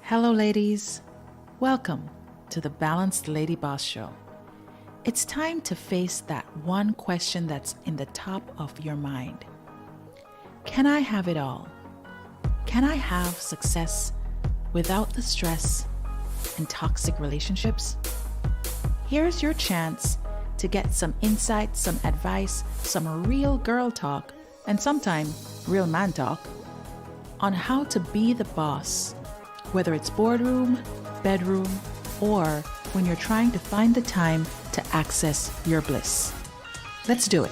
Hello, ladies. Welcome to the Balanced Lady Boss Show. It's time to face that one question that's in the top of your mind. Can I have it all? Can I have success without the stress and toxic relationships? Here's your chance to get some insight, some advice, some real girl talk, and sometimes real man talk on how to be the boss, whether it's boardroom, bedroom, or when you're trying to find the time to access your bliss. Let's do it.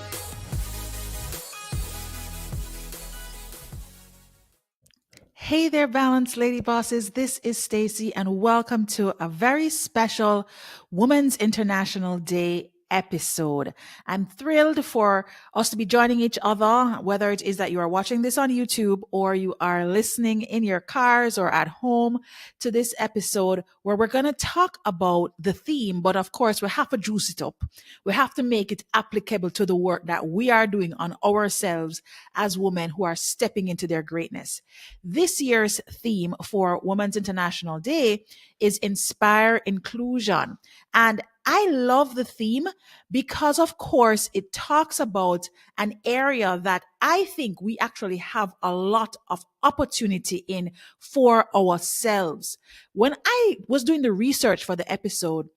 Hey there, balanced lady bosses. This is Stacy, and welcome to a very special Women's International Day episode. I'm thrilled for us to be joining each other, whether it is that you are watching this on YouTube or you are listening in your cars or at home to this episode where we're going to talk about the theme, but of course we have to juice it up. We have to make it applicable to the work that we are doing on ourselves as women who are stepping into their greatness. This year's theme for Women's International Day is Inspire Inclusion. And I love the theme because, of course, it talks about an area that I think we actually have a lot of opportunity in for ourselves. When I was doing the research for the episode,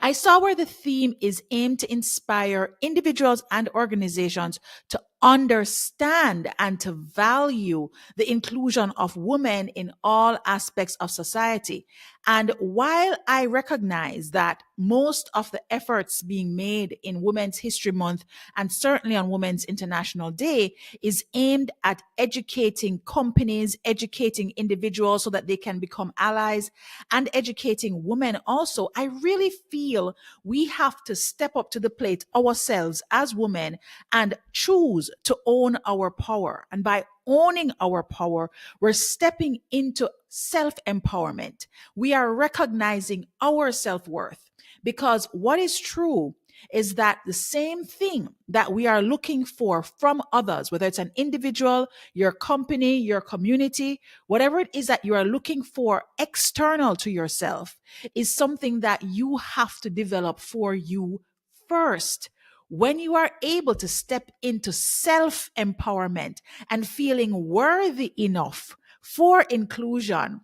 I saw where the theme is aimed to inspire individuals and organizations to understand and to value the inclusion of women in all aspects of society. And while I recognize that most of the efforts being made in Women's History Month and certainly on Women's International Day is aimed at educating companies, educating individuals so that they can become allies, and educating women also, I really feel we have to step up to the plate ourselves as women and choose to own our power. And by owning our power, we're stepping into self-empowerment. We are recognizing our self-worth, because what is true is that the same thing that we are looking for from others, whether it's an individual, your company, your community, whatever it is that you are looking for external to yourself, is something that you have to develop for you first. When you are able to step into self empowerment and feeling worthy enough for inclusion,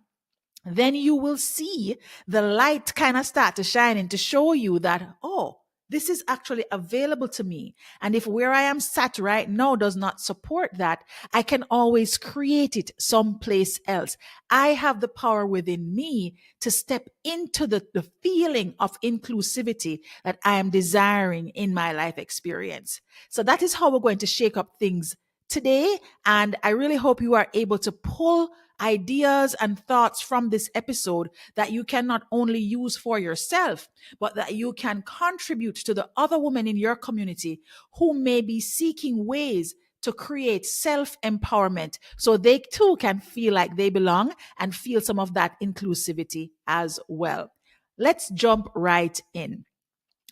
then you will see the light kind of start to shine and to show you that, oh, this is actually available to me. And if where I am sat right now does not support that, I can always create it someplace else. I have the power within me to step into the feeling of inclusivity that I am desiring in my life experience. So that is how we're going to shake up things today. And I really hope you are able to pull ideas and thoughts from this episode that you can not only use for yourself, but that you can contribute to the other women in your community who may be seeking ways to create self-empowerment so they too can feel like they belong and feel some of that inclusivity as well. Let's jump right in.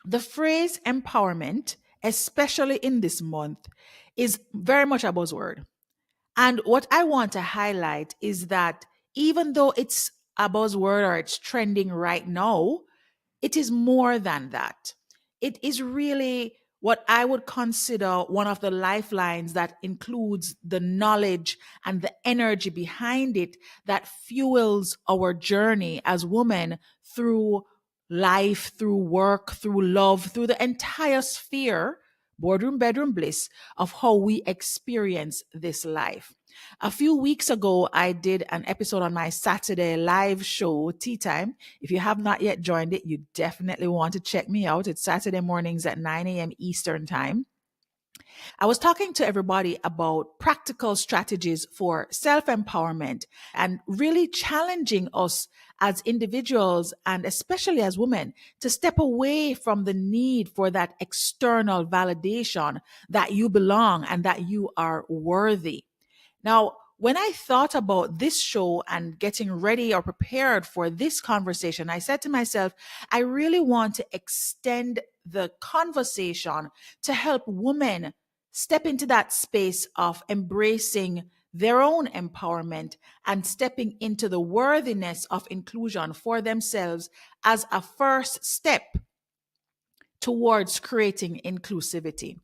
The phrase empowerment, especially in this month, is very much a buzzword. And what I want to highlight is that even though it's a buzzword or it's trending right now, it is more than that. It is really what I would consider one of the lifelines that includes the knowledge and the energy behind it that fuels our journey as women through life, through work, through love, through the entire sphere, boardroom, bedroom bliss, of how we experience this life. A few weeks ago, I did an episode on my Saturday live show, Tea Time. If you have not yet joined it, you definitely want to check me out. It's Saturday mornings at 9 a.m. Eastern Time. I was talking to everybody about practical strategies for self empowerment and really challenging us as individuals and especially as women to step away from the need for that external validation that you belong and that you are worthy. Now, when I thought about this show and getting ready or prepared for this conversation, I said to myself, I really want to extend the conversation to help women step into that space of embracing their own empowerment and stepping into the worthiness of inclusion for themselves as a first step towards creating inclusivity.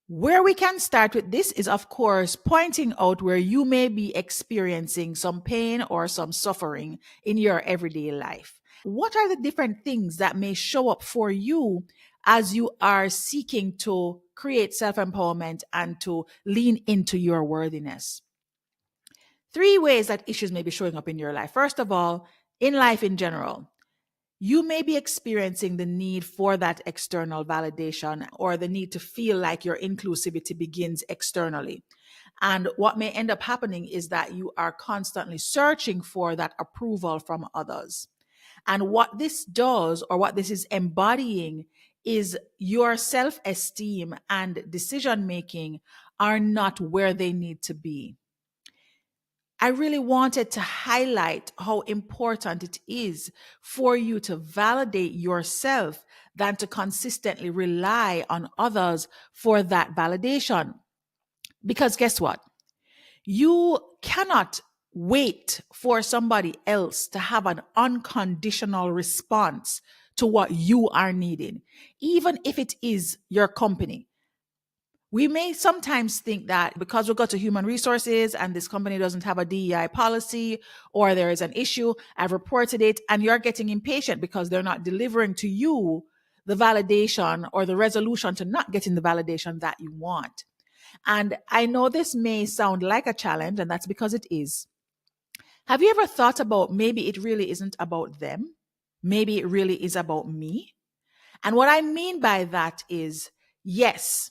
Where we can start with this is, of course, pointing out where you may be experiencing some pain or some suffering in your everyday life. What are the different things that may show up for you as you are seeking to create self empowerment and to lean into your worthiness? Three ways that issues may be showing up in your life. First of all, in life in general, you may be experiencing the need for that external validation or the need to feel like your inclusivity begins externally. And what may end up happening is that you are constantly searching for that approval from others. And what this does, or what this is embodying, is your self esteem and decision making are not where they need to be. I really wanted to highlight how important it is for you to validate yourself than to consistently rely on others for that validation. Because guess what? You cannot wait for somebody else to have an unconditional response to what you are needing, even if it is your company. We may sometimes think that because we go to human resources and this company doesn't have a DEI policy or there is an issue, I've reported it, and you're getting impatient because they're not delivering to you the validation or the resolution to not getting the validation that you want. And I know this may sound like a challenge, and that's because it is. Have you ever thought about maybe it really isn't about them? Maybe it really is about me? And what I mean by that is, yes,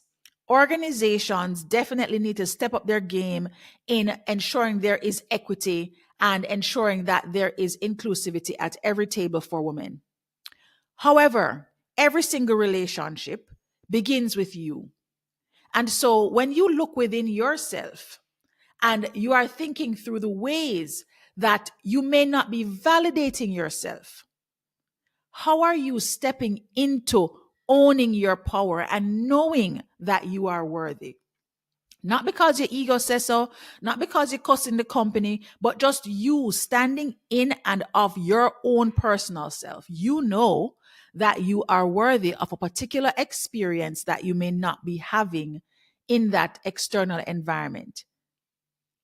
organizations definitely need to step up their game in ensuring there is equity and ensuring that there is inclusivity at every table for women. However, every single relationship begins with you. And so when you look within yourself and you are thinking through the ways that you may not be validating yourself, how are you stepping into owning your power and knowing that you are worthy? Not because your ego says so, not because you're cussing the company, but just you standing in and of your own personal self. You know that you are worthy of a particular experience that you may not be having in that external environment.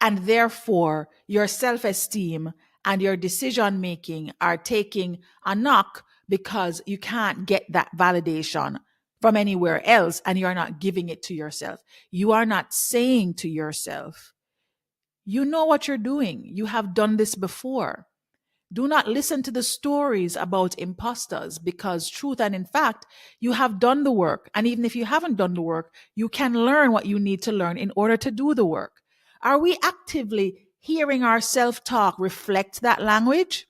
And therefore, your self esteem and your decision making are taking a knock because you can't get that validation from anywhere else and you're not giving it to yourself. You are not saying to yourself, you know what you're doing. You have done this before. Do not listen to the stories about imposters because, truth and in fact, you have done the work. And even if you haven't done the work, you can learn what you need to learn in order to do the work. Are we actively hearing our self talk reflect that language?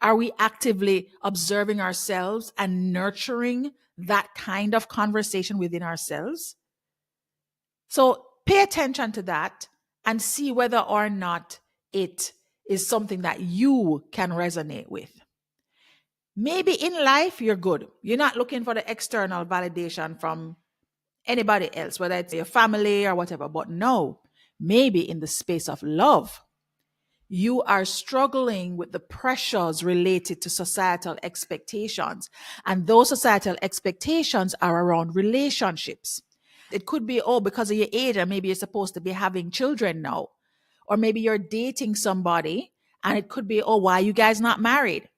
Are we actively observing ourselves and nurturing that kind of conversation within ourselves? So pay attention to that and see whether or not it is something that you can resonate with. Maybe in life, you're good. You're not looking for the external validation from anybody else, whether it's your family or whatever. But no, maybe in the space of love, you are struggling with the pressures related to societal expectations. And those societal expectations are around relationships. It could be, oh, because of your age, and maybe you're supposed to be having children now. Or maybe you're dating somebody, and it could be, oh, why are you guys not married?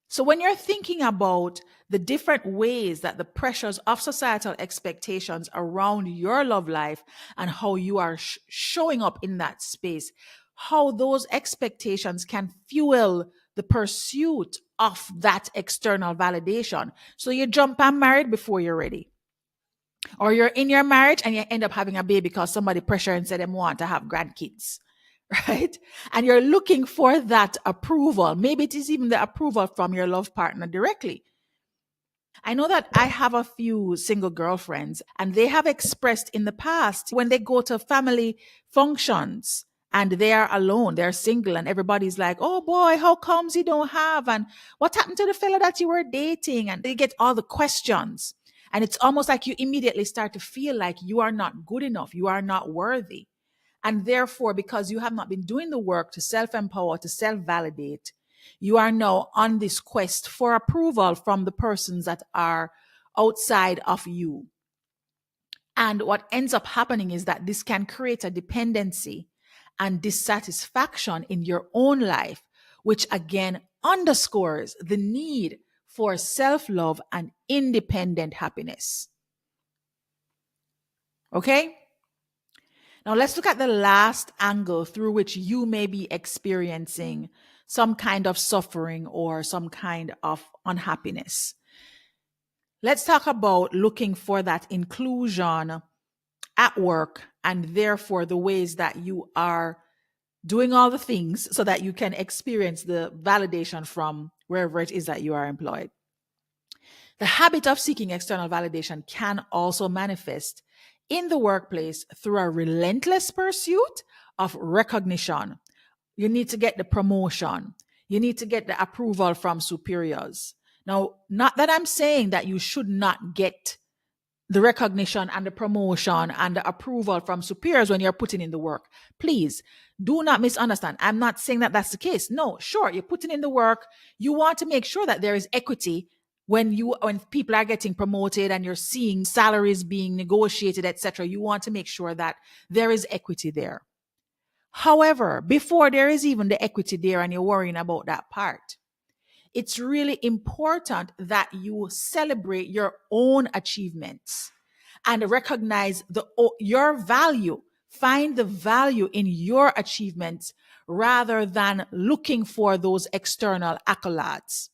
So when you're thinking about the different ways that the pressures of societal expectations around your love life and how you are showing up in that space, how those expectations can fuel the pursuit of that external validation. So you jump and married before you're ready. Or you're in your marriage and you end up having a baby because somebody pressured and said they want to have grandkids. Right? And you're looking for that approval. Maybe it is even the approval from your love partner directly. I know that I have a few single girlfriends, and they have expressed in the past when they go to family functions and they are alone, they're single, and everybody's like, oh boy, how comes you don't have? And what happened to the fella that you were dating? And they get all the questions. And it's almost like you immediately start to feel like you are not good enough, you are not worthy. And therefore, because you have not been doing the work to self empower, to self validate, you are now on this quest for approval from the persons that are outside of you. And what ends up happening is that this can create a dependency and dissatisfaction in your own life, which again underscores the need for self love and independent happiness. Okay? Now let's look at the last angle through which you may be experiencing some kind of suffering or some kind of unhappiness. Let's talk about looking for that inclusion at work and therefore the ways that you are doing all the things so that you can experience the validation from wherever it is that you are employed. The habit of seeking external validation can also manifest in the workplace through a relentless pursuit of recognition. You need to get the promotion. You need to get the approval from superiors. Now, not that I'm saying that you should not get the recognition and the promotion and the approval from superiors when you're putting in the work. Please do not misunderstand. I'm not saying that that's the case. No, sure, you're putting in the work. You want to make sure that there is equity when people are getting promoted and you're seeing salaries being negotiated, etc. You want to make sure that there is equity there. However, before there is even the equity there and you're worrying about that part, it's really important that you celebrate your own achievements and recognize your value. Find the value in your achievements rather than looking for those external accolades.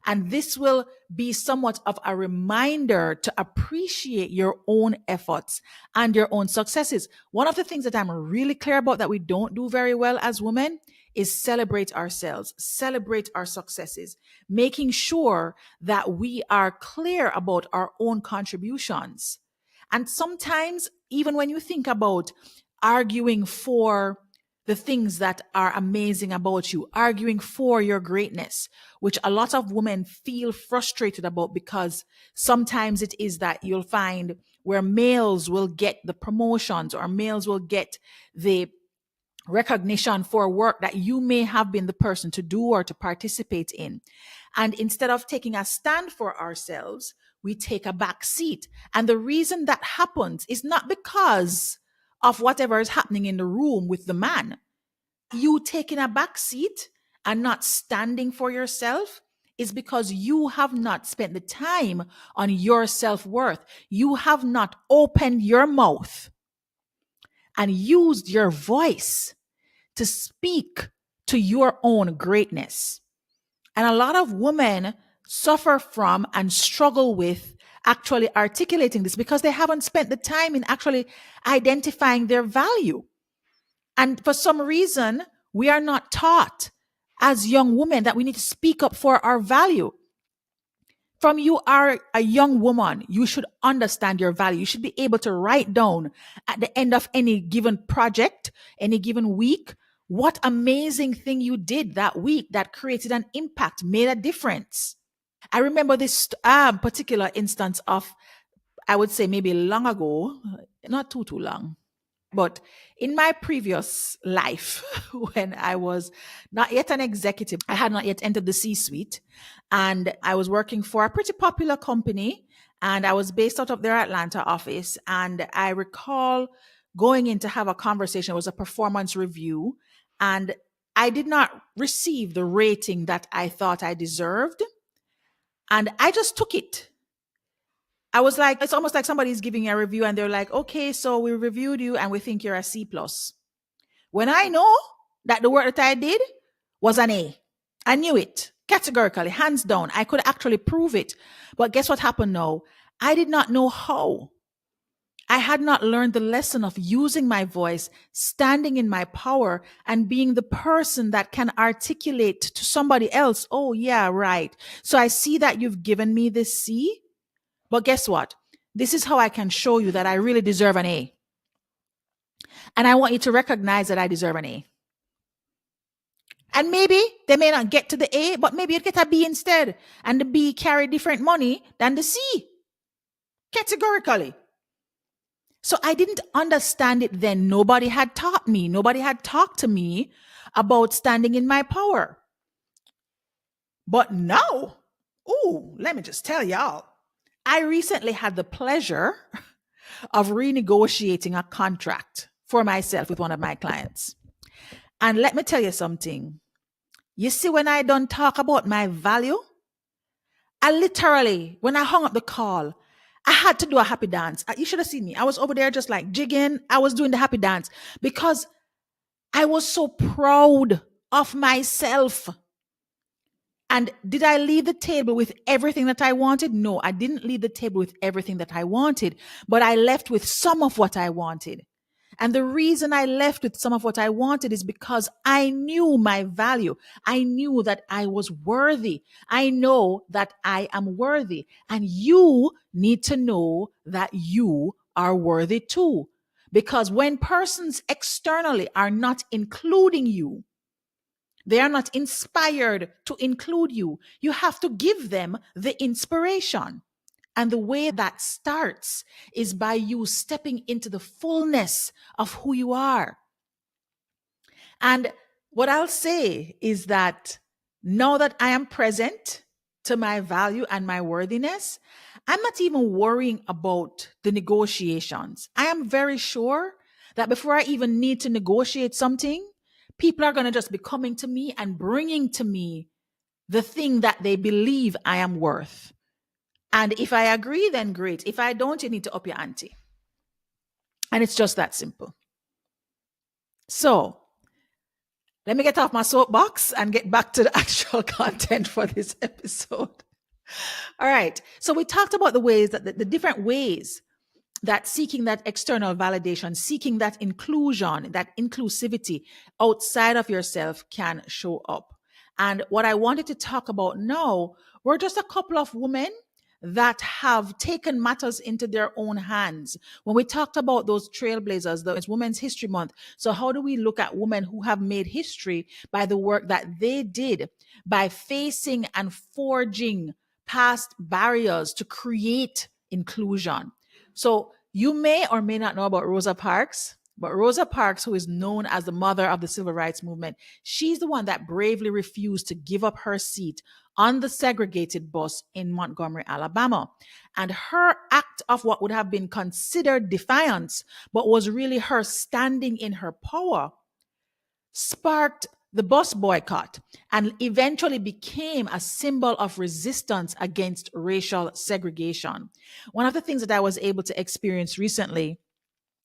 And this will be somewhat of a reminder to appreciate your own efforts and your own successes. One of the things that I'm really clear about that we don't do very well as women is celebrate ourselves, celebrate our successes, making sure that we are clear about our own contributions. And sometimes, even when you think about arguing for the things that are amazing about you, arguing for your greatness, which a lot of women feel frustrated about because sometimes it is that you'll find where males will get the promotions or males will get the recognition for work that you may have been the person to do or to participate in. And instead of taking a stand for ourselves, we take a back seat. And the reason that happens is not because of whatever is happening in the room with the man. You taking a back seat and not standing for yourself is because you have not spent the time on your self-worth. You have not opened your mouth and used your voice to speak to your own greatness. And a lot of women suffer from and struggle with actually articulating this because they haven't spent the time in actually identifying their value. And for some reason, we are not taught as young women that we need to speak up for our value. From you are a young woman, you should understand your value. You should be able to write down at the end of any given project, any given week, what amazing thing you did that week that created an impact, made a difference. I remember this particular instance of, I would say maybe long ago, not too long, but in my previous life, when I was not yet an executive, I had not yet entered the C-suite, and I was working for a pretty popular company, and I was based out of their Atlanta office. And I recall going in to have a conversation. It was a performance review, and I did not receive the rating that I thought I deserved. And I just took it. I was like, it's almost like somebody's giving a review and they're like, okay, so we reviewed you and we think you're a C plus. When I know that the work that I did was an A, I knew it categorically, hands down. I could actually prove it. But guess what happened now? I did not know how. I had not learned the lesson of using my voice, standing in my power, and being the person that can articulate to somebody else, oh, yeah, right. So I see that you've given me this C. But guess what? This is how I can show you that I really deserve an A. And I want you to recognize that I deserve an A. And maybe they may not get to the A, but maybe you'd get a B instead. And the B carry different money than the C. categorically. So I didn't understand it then. Nobody had taught me, nobody had talked to me about standing in my power. But now, let me just tell y'all, I recently had the pleasure of renegotiating a contract for myself with one of my clients. And let me tell you something. You see, when I don't talk about my value, I literally, when I hung up the call, I had to do a happy dance. You should have seen me. I was over there just like jigging. I was doing the happy dance because I was so proud of myself. And did I leave the table with everything that I wanted? No, I didn't leave the table with everything that I wanted, but I left with some of what I wanted. And the reason I left with some of what I wanted is because I knew my value. I knew that I was worthy. I know that I am worthy. And you need to know that you are worthy too. Because when persons externally are not including you, they are not inspired to include you. You have to give them the inspiration. And the way that starts is by you stepping into the fullness of who you are. And what I'll say is that now that I am present to my value and my worthiness, I'm not even worrying about the negotiations. I am very sure that before I even need to negotiate something, people are going to just be coming to me and bringing to me the thing that they believe I am worth. And if I agree, then great. If I don't, you need to up your ante. And it's just that simple. So let me get off my soapbox and get back to the actual content for this episode. All right. So we talked about the ways that the different ways that seeking that external validation, seeking that inclusion, that inclusivity outside of yourself can show up. And what I wanted to talk about now, we're just a couple of women that have taken matters into their own hands. When we talked about those trailblazers, it's Women's History Month. So how do we look at women who have made history by the work that they did, by facing and forging past barriers to create inclusion? So you may or may not know about Rosa Parks, but Rosa Parks, who is known as the mother of the civil rights movement, she's the one that bravely refused to give up her seat on the segregated bus in Montgomery, Alabama. And her act of what would have been considered defiance, but was really her standing in her power, sparked the bus boycott and eventually became a symbol of resistance against racial segregation. One of the things that I was able to experience recently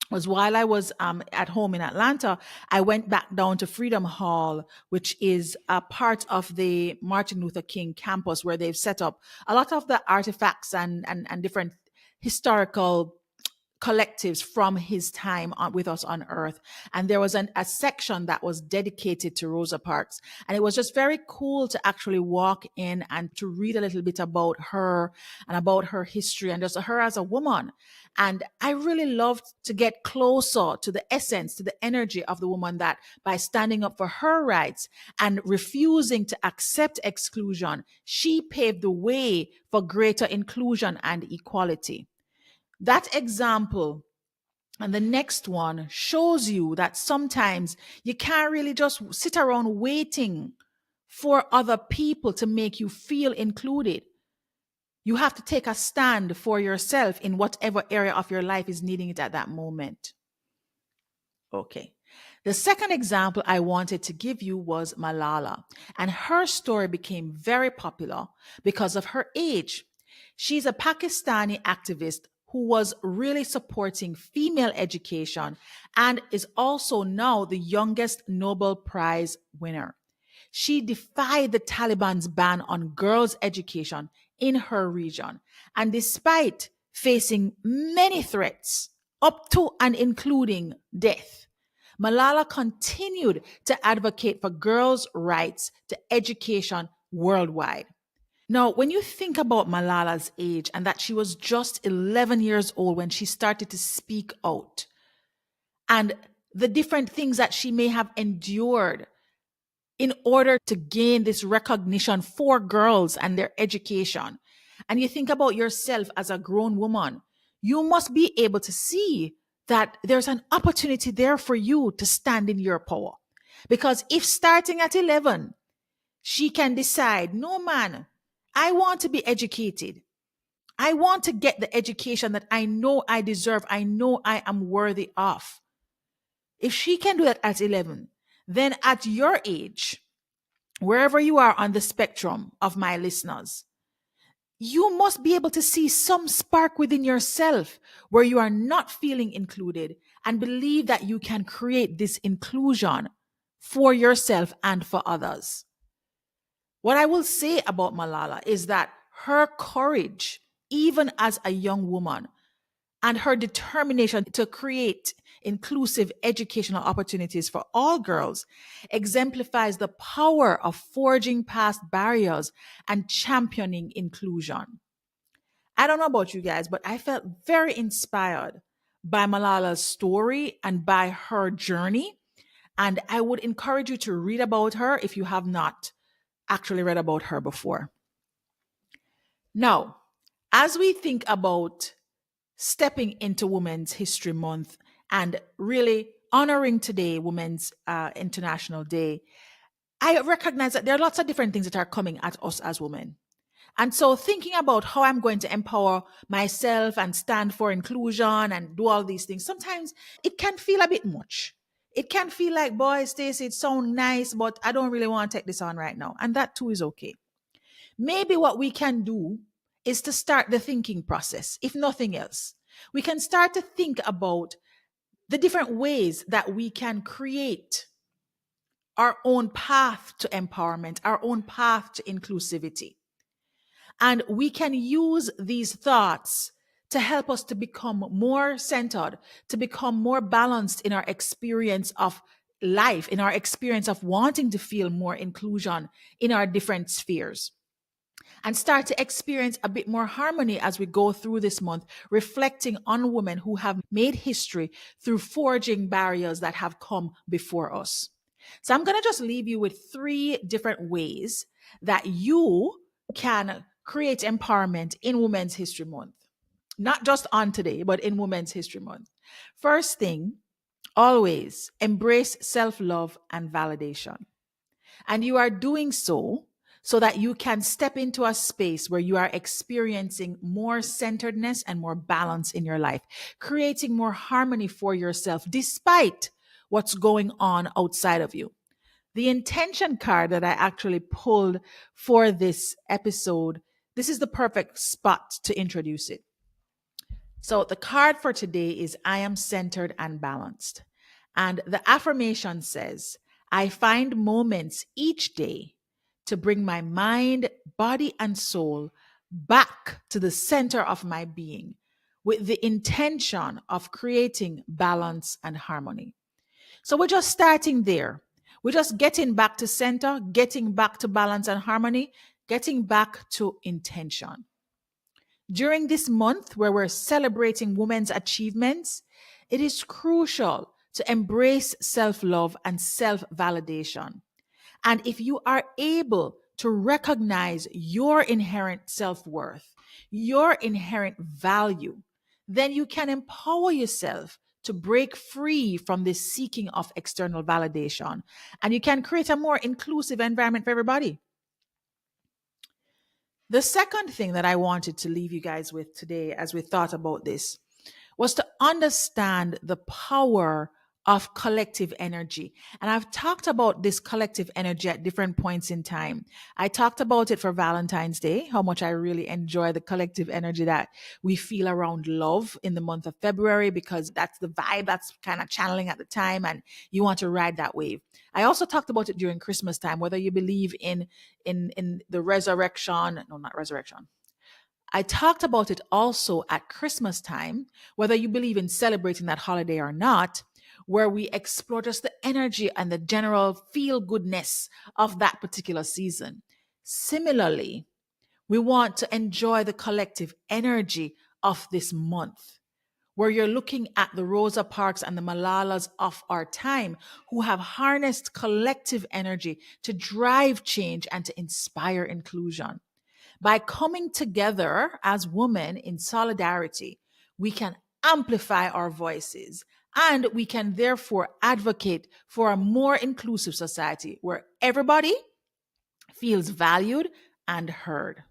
was while I was at home in Atlanta, I went back down to Freedom Hall, which is a part of the Martin Luther King campus where they've set up a lot of the artifacts and different historical collectives from his time with us on earth. And there was a section that was dedicated to Rosa Parks. And it was just very cool to actually walk in and to read a little bit about her and about her history and just her as a woman. And I really loved to get closer to the essence, to the energy of the woman that by standing up for her rights and refusing to accept exclusion, she paved the way for greater inclusion and equality. That example and the next one shows you that sometimes you can't really just sit around waiting for other people to make you feel included. You have to take a stand for yourself in whatever area of your life is needing it at that moment. Okay. The second example I wanted to give you was Malala, and her story became very popular because of her age. She's a Pakistani activist who was really supporting female education and is also now the youngest Nobel Prize winner. She defied the Taliban's ban on girls' education in her region. And despite facing many threats, up to and including death, Malala continued to advocate for girls' rights to education worldwide. Now, when you think about Malala's age and that she was just 11 years old when she started to speak out, and the different things that she may have endured in order to gain this recognition for girls and their education, and you think about yourself as a grown woman, You must be able to see that there's an opportunity there for you to stand in your power. Because if starting at 11, she can decide, no, man, I want to be educated. I want to get the education that I know I deserve. I know I am worthy of. If she can do that at 11, then at your age, wherever you are on the spectrum of my listeners, you must be able to see some spark within yourself where you are not feeling included and believe that you can create this inclusion for yourself and for others. What I will say about Malala is that her courage, even as a young woman, and her determination to create inclusive educational opportunities for all girls exemplifies the power of forging past barriers and championing inclusion. I don't know about you guys, but I felt very inspired by Malala's story and by her journey. And I would encourage you to read about her if you have not actually read about her before. Now, as we think about stepping into Women's History Month and really honoring today, Women's International Day, I recognize that there are lots of different things that are coming at us as women. And so, thinking about how I'm going to empower myself and stand for inclusion and do all these things, sometimes it can feel a bit much. It can feel like, boy, Stacey, it sounds nice, but I don't really want to take this on right now. And that too is okay. Maybe what we can do is to start the thinking process, if nothing else. We can start to think about the different ways that we can create our own path to empowerment, our own path to inclusivity. And we can use these thoughts to help us to become more centered, to become more balanced in our experience of life, in our experience of wanting to feel more inclusion in our different spheres, and start to experience a bit more harmony as we go through this month, reflecting on women who have made history through forging barriers that have come before us. So I'm going to just leave you with 3 different ways that you can create empowerment in Women's History Month. Not just on today, but in Women's History Month. First thing, always embrace self-love and validation. And you are doing so that you can step into a space where you are experiencing more centeredness and more balance in your life, creating more harmony for yourself despite what's going on outside of you. The intention card that I actually pulled for this episode, this is the perfect spot to introduce it. So the card for today is I am centered and balanced. And the affirmation says, I find moments each day to bring my mind, body, and soul back to the center of my being with the intention of creating balance and harmony. So we're just starting there. We're just getting back to center, getting back to balance and harmony, getting back to intention. During this month where we're celebrating women's achievements, it is crucial to embrace self love and self validation. And if you are able to recognize your inherent self worth, your inherent value, then you can empower yourself to break free from this seeking of external validation. And you can create a more inclusive environment for everybody. The second thing that I wanted to leave you guys with today as we thought about this was to understand the power of collective energy. And I've talked about this collective energy at different points in time. I talked about it for Valentine's Day, how much I really enjoy the collective energy that we feel around love in the month of February, because that's the vibe that's kind of channeling at the time and you want to ride that wave. I also talked about it during Christmas time, whether you believe in the resurrection, no, not resurrection. I talked about it also at Christmas time, whether you believe in celebrating that holiday or not, where we explore just the energy and the general feel goodness of that particular season. Similarly, we want to enjoy the collective energy of this month, where you're looking at the Rosa Parks and the Malalas of our time who have harnessed collective energy to drive change and to inspire inclusion. By coming together as women in solidarity, we can amplify our voices, and we can therefore advocate for a more inclusive society where everybody feels valued and heard.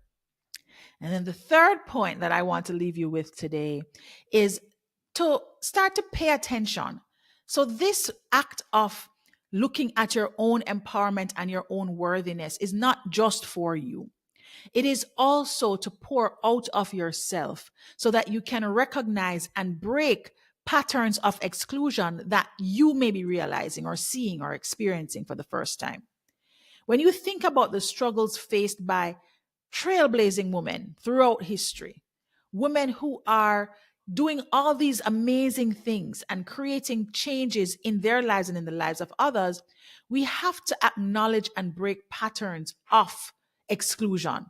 And then the third point that I want to leave you with today is to start to pay attention. So, this act of looking at your own empowerment and your own worthiness is not just for you. It is also to pour out of yourself so that you can recognize and break patterns of exclusion that you may be realizing or seeing or experiencing for the first time. When you think about the struggles faced by trailblazing women throughout history, women who are doing all these amazing things and creating changes in their lives and in the lives of others, we have to acknowledge and break patterns of exclusion.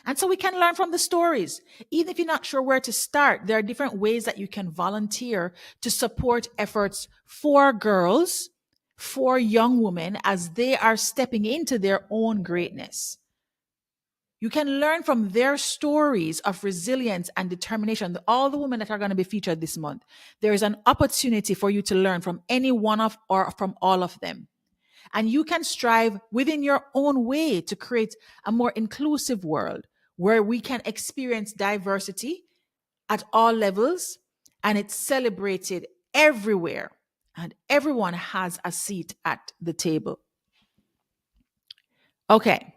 And so we can learn from the stories. Even if you're not sure where to start, there are different ways that you can volunteer to support efforts for girls, for young women as they are stepping into their own greatness. You can learn from their stories of resilience and determination. All the women that are going to be featured this month, there is an opportunity for you to learn from any one of or from all of them. And you can strive within your own way to create a more inclusive world where we can experience diversity at all levels and it's celebrated everywhere and everyone has a seat at the table. Okay.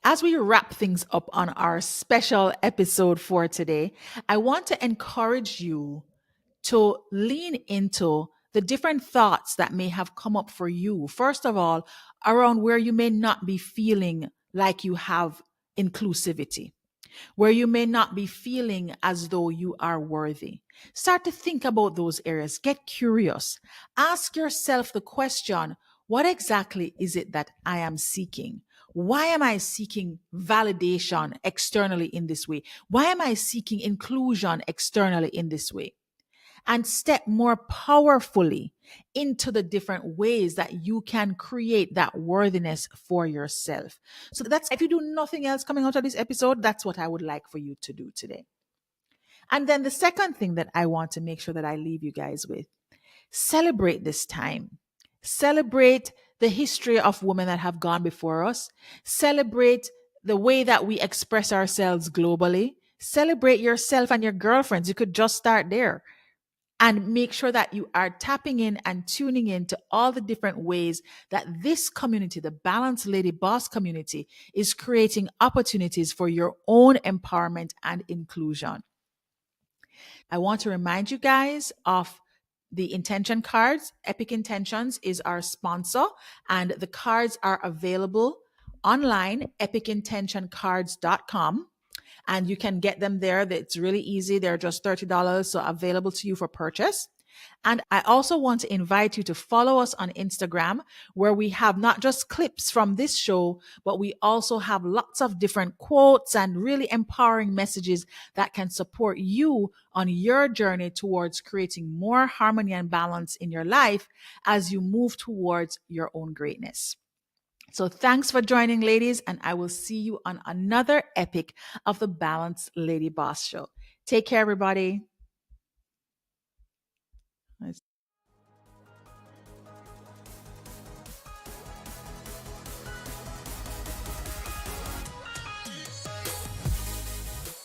As we wrap things up on our special episode for today, I want to encourage you to lean into the different thoughts that may have come up for you. First of all, around where you may not be feeling like you have inclusivity, where you may not be feeling as though you are worthy. Start to think about those areas. Get curious. Ask yourself the question, what exactly is it that I am seeking? Why am I seeking validation externally in this way? Why am I seeking inclusion externally in this way? And step more powerfully into the different ways that you can create that worthiness for yourself. So that's, if you do nothing else coming out of this episode, that's what I would like for you to do today. And then the second thing that I want to make sure that I leave you guys with, celebrate this time. Celebrate the history of women that have gone before us. Celebrate the way that we express ourselves globally. Celebrate yourself and your girlfriends. You could just start there and make sure that you are tapping in and tuning in to all the different ways that this community, the Balanced Lady Boss community, is creating opportunities for your own empowerment and inclusion. I want to remind you guys of the intention cards. Epic Intentions is our sponsor, and the cards are available online, epicintentioncards.com. And you can get them there. It's really easy. They're just $30, so available to you for purchase. And I also want to invite you to follow us on Instagram, where we have not just clips from this show, but we also have lots of different quotes and really empowering messages that can support you on your journey towards creating more harmony and balance in your life as you move towards your own greatness. So thanks for joining, ladies, and I will see you on another epic of the Balanced Lady Boss Show. Take care, everybody.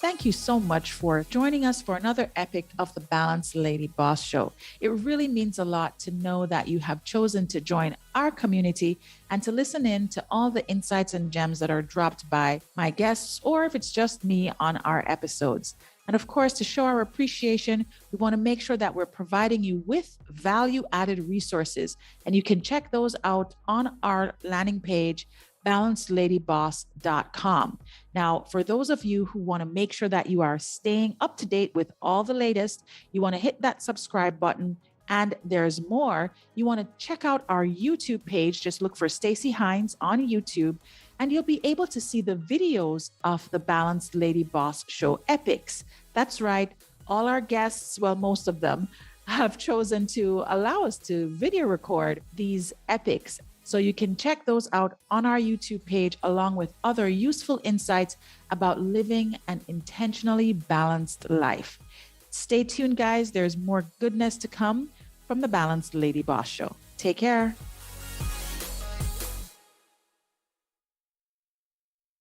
Thank you so much for joining us for another epic of the Balanced Lady Boss Show. It really means a lot to know that you have chosen to join our community and to listen in to all the insights and gems that are dropped by my guests, or if it's just me on our episodes. And of course, to show our appreciation, we want to make sure that we're providing you with value-added resources. And you can check those out on our landing page, balancedladyboss.com. Now, for those of you who want to make sure that you are staying up to date with all the latest, you want to hit that subscribe button. And there's more. You want to check out our YouTube page. Just look for Stacey Hines on YouTube, and you'll be able to see the videos of the Balanced Lady Boss Show epics. That's right. All our guests, well, most of them, have chosen to allow us to video record these epics. So you can check those out on our YouTube page, along with other useful insights about living an intentionally balanced life. Stay tuned, guys. There's more goodness to come from the Balanced Lady Boss Show. Take care.